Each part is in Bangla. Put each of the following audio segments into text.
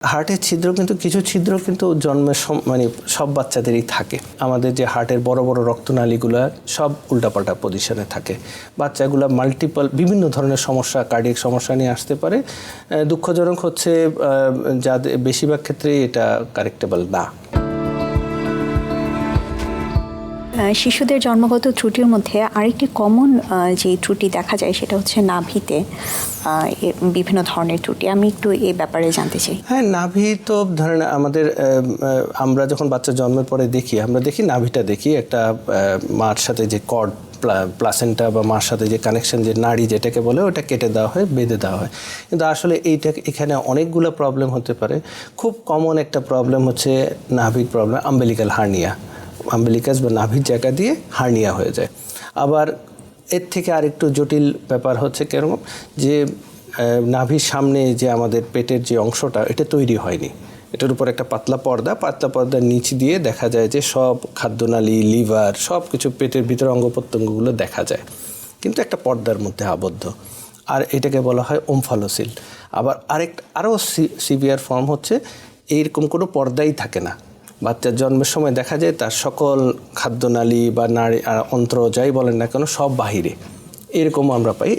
হার্টের ছিদ্র কিন্তু কিছু ছিদ্র কিন্তু জন্মের মানে সব বাচ্চাদেরই থাকে। আমাদের যে হার্টের বড় বড় রক্তনালীগুলো সব উল্টাপাল্টা পজিশনে থাকে। বাচ্চাগুলো মাল্টিপল বিভিন্ন ধরনের সমস্যা, কার্ডিয়াক সমস্যা নিয়ে আসতে পারে। দুঃখজনক হচ্ছে যাদের বেশিরভাগ ক্ষেত্রেই এটা কারেক্টেবল না। শিশুদের জন্মগত ত্রুটির মধ্যে আরেকটি কমন যে ত্রুটি দেখা যায় সেটা হচ্ছে নাভিতে বিভিন্ন ধরনের ত্রুটি। আমি একটু এই ব্যাপারে জানতে চাই। হ্যাঁ, নাভি তো ধরেন আমাদের আমরা যখন বাচ্চা জন্মের পরে দেখি, আমরা দেখি নাভিটা দেখি একটা মার সাথে যে কর্ড প্লাসেন্টা বা মার সাথে যে কানেকশন, যে নাড়ি যেটাকে বলে, ওটা কেটে দেওয়া হয়, বেঁধে দেওয়া হয়। কিন্তু আসলে এখানে অনেকগুলো প্রবলেম হতে পারে। খুব কমন একটা প্রবলেম হচ্ছে নাভির প্রবলেম, আম্বেলিক্যাল হার্নিয়া। আম্বেলিকাস বা নাভির জায়গা দিয়ে হার্নিয়া হয়ে যায়। আবার এর থেকে আরেকটু জটিল ব্যাপার হচ্ছে কেরকম, যে নাভির সামনে যে আমাদের পেটের যে অংশটা, এটা তৈরি হয়নি। এটার উপর একটা পাতলা পর্দার নিচ দিয়ে দেখা যায় যে সব খাদ্যনালী, লিভার, সব কিছু পেটের ভিতরে অঙ্গ প্রত্যঙ্গগুলো দেখা যায়, কিন্তু একটা পর্দার মধ্যে আবদ্ধ। আর এটাকে বলা হয় ওমফালোসিল। আবার আরও সিভিয়ার ফর্ম হচ্ছে এইরকম কোনো পর্দাই থাকে না। বাচ্চার জন্মের সময় দেখা যায় তার সকল খাদ্যনালী বা নাড়ি অন্ত্র যাই বলেন না কেন সব বাহিরে, এরকম আমরা পাই।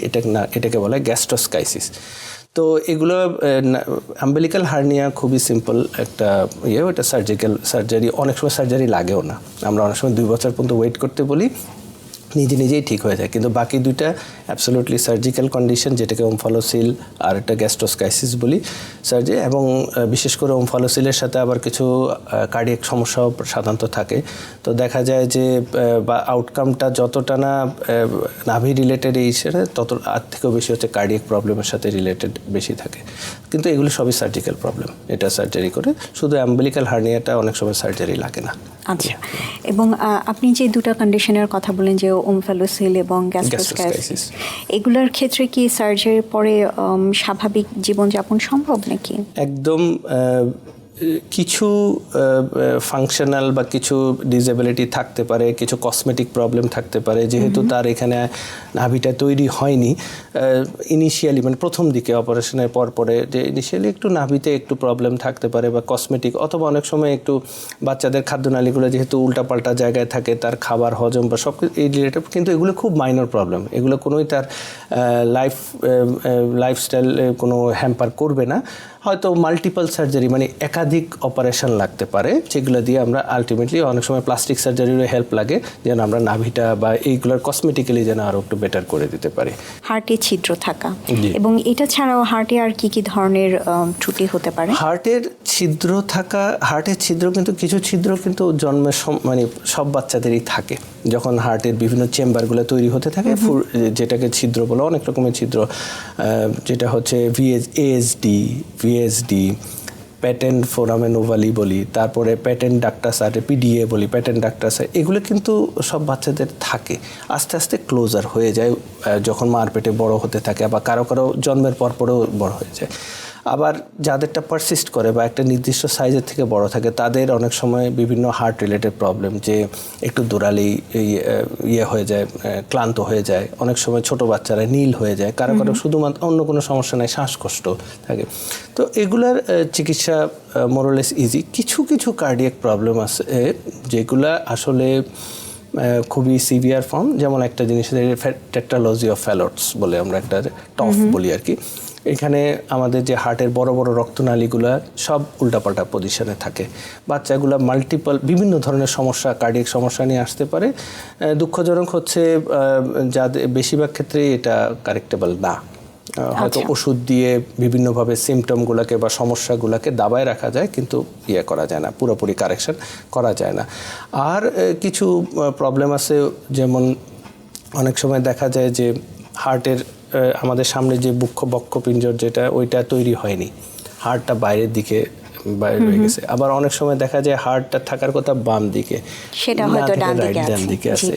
এটাকে বলা হয় গ্যাস্ট্রোস্কাইসিস। তো এগুলো আম্বেলিক্যাল হার্নিয়া খুবই সিম্পল একটা ওটা সার্জারি, অনেক সময় সার্জারি লাগেও না। আমরা অনেক সময় 2 বছর পর্যন্ত ওয়েট করতে বলি, নিজেই ঠিক হয়ে যায়। কিন্তু বাকি দুইটা অ্যাবসোলুটলি সার্জিক্যাল কন্ডিশন, যেটাকে ওমফালোসিল আর একটা গ্যাস্ট্রোস্কাইসিস বলি সার্জারি। এবং বিশেষ করে ওমফালোসিলের সাথে আবার কিছু কার্ডিয়াক সমস্যাও সাধারণত থাকে। তো দেখা যায় যে বা আউটকামটা যতটা না নাভি রিলেটেড এই সেটা, তত আর থেকেও বেশি হচ্ছে কার্ডিয়াক প্রবলেমের সাথে রিলেটেড বেশি থাকে। কিন্তু এগুলো সবই সার্জিক্যাল প্রবলেম, এটা সার্জারি করে। শুধু অ্যাম্বেলিক্যাল হার্নিয়াটা অনেক সময় সার্জারি লাগে না। আচ্ছা, এবং আপনি যে দুটো কন্ডিশনের কথা বলেন, যে ওমফালোসিল এবং গ্যাস্ট্রোস্কাইসিস, এগুলোর ক্ষেত্রে কি সার্জারির পরে স্বাভাবিক জীবনযাপন সম্ভব নাকি? একদম কিছু ফাংশনাল বা কিছু ডিসেবিলিটি থাকতে পারে, কিছু কসমেটিক প্রবলেম থাকতে পারে, যেহেতু তার এখানে নাভিটা তৈরি হয়নি ইনিশিয়ালি, মানে প্রথম দিকে অপারেশনের পরে যে ইনিশিয়ালি একটু নাভিতে একটু প্রবলেম থাকতে পারে বা কসমেটিক, অথবা অনেক সময় একটু বাচ্চাদের খাদ্যনালীগুলো যেহেতু উল্টাপাল্টা জায়গায় থাকে, তার খাবার হজম বা সব এই রিলেটেড। কিন্তু এগুলো খুব মাইনর প্রবলেম, এগুলো কোনোই তার লাইফস্টাইল কোনো হ্যাম্পার করবে না। হয়তো মাল্টিপল সার্জারি মানে একাধিক অপারেশন লাগতে পারে, যেগুলো দিয়ে আমরা আলটিমেটলি অনেক সময় প্লাস্টিক সার্জারিরও হেল্প লাগে, যেন আমরা নাভিটা বা এইগুলোর কসমেটিক্যালি যেন আরও একটু বেটার করে দিতে পারি। হার্টে ছিদ্র থাকা, এবং এটা ছাড়াও হার্টে আর কি ধরনের ত্রুটি হতে পারে? হার্টের ছিদ্র কিন্তু কিছু ছিদ্র কিন্তু জন্মের মানে সব বাচ্চাদেরই থাকে। যখন হার্টের বিভিন্ন চেম্বারগুলো তৈরি হতে থাকে, যেটাকে ছিদ্র বলে, অনেক রকমের ছিদ্র, যেটা হচ্ছে ভিএসডি, প্যাটেন্ট ফোরামেন ওভালি বলি, তারপরে প্যাটেন্ট ডাক্টাস আর পিডিএ বলি, প্যাটেন্ট ডাক্টাস, এগুলো কিন্তু সব বাচ্চাদের থাকে। আস্তে আস্তে ক্লোজার হয়ে যায় যখন মার পেটে বড় হতে থাকে, আবার কারো জন্মের পরেও বড় হয়ে যায়। আবার যাদেরটা পারসিস্ট করে বা একটা নির্দিষ্ট সাইজের থেকে বড় থাকে, তাদের অনেক সময় বিভিন্ন হার্ট রিলেটেড প্রবলেম, যে একটু দৌড়ালেই হয়ে যায়, ক্লান্ত হয়ে যায়। অনেক সময় ছোট বাচ্চারা নীল হয়ে যায়, কারো শুধুমাত্র, অন্য কোনো সমস্যা নাই, শ্বাসকষ্ট থাকে। তো এগুলার চিকিৎসা মোরলেস ইজি। কিছু কার্ডিয়াক প্রবলেম আছে যেগুলা আসলে খুবই সিভিয়ার ফর্ম। যেমন একটা জিনিস, টেট্রালজি অফ ফ্যালটস বলে আমরা একটা টফ বলি আর কি। এখানে আমাদের যে হার্টের বড় বড় রক্তনালীগুলো সব উল্টাপাল্টা পজিশনে থাকে। বাচ্চাগুলো মাল্টিপল বিভিন্ন ধরনের সমস্যা, কার্ডিয়াক সমস্যা নিয়ে আসতে পারে। দুঃখজনক হচ্ছে যাদের বেশিরভাগ ক্ষেত্রেই এটা কারেক্টেবল না। হয়তো ওষুধ দিয়ে বিভিন্নভাবে সিমটমগুলোকে বা সমস্যাগুলোকে দাবায় রাখা যায়, কিন্তু করা যায় না, পুরোপুরি কারেকশন করা যায় না। আর কিছু প্রবলেম আছে, যেমন অনেক সময় দেখা যায় যে হার্টের আমাদের সামনে যে বক্ষপিঞ্জর যেটা, ওইটা তৈরি হয়নি, হার্টটা বাইরে হয়ে গেছে। আবার অনেক সময় দেখা যায় হার্টটা থাকার কথা বাম দিকে, সেটা হয়তো ডান দিকে আছে।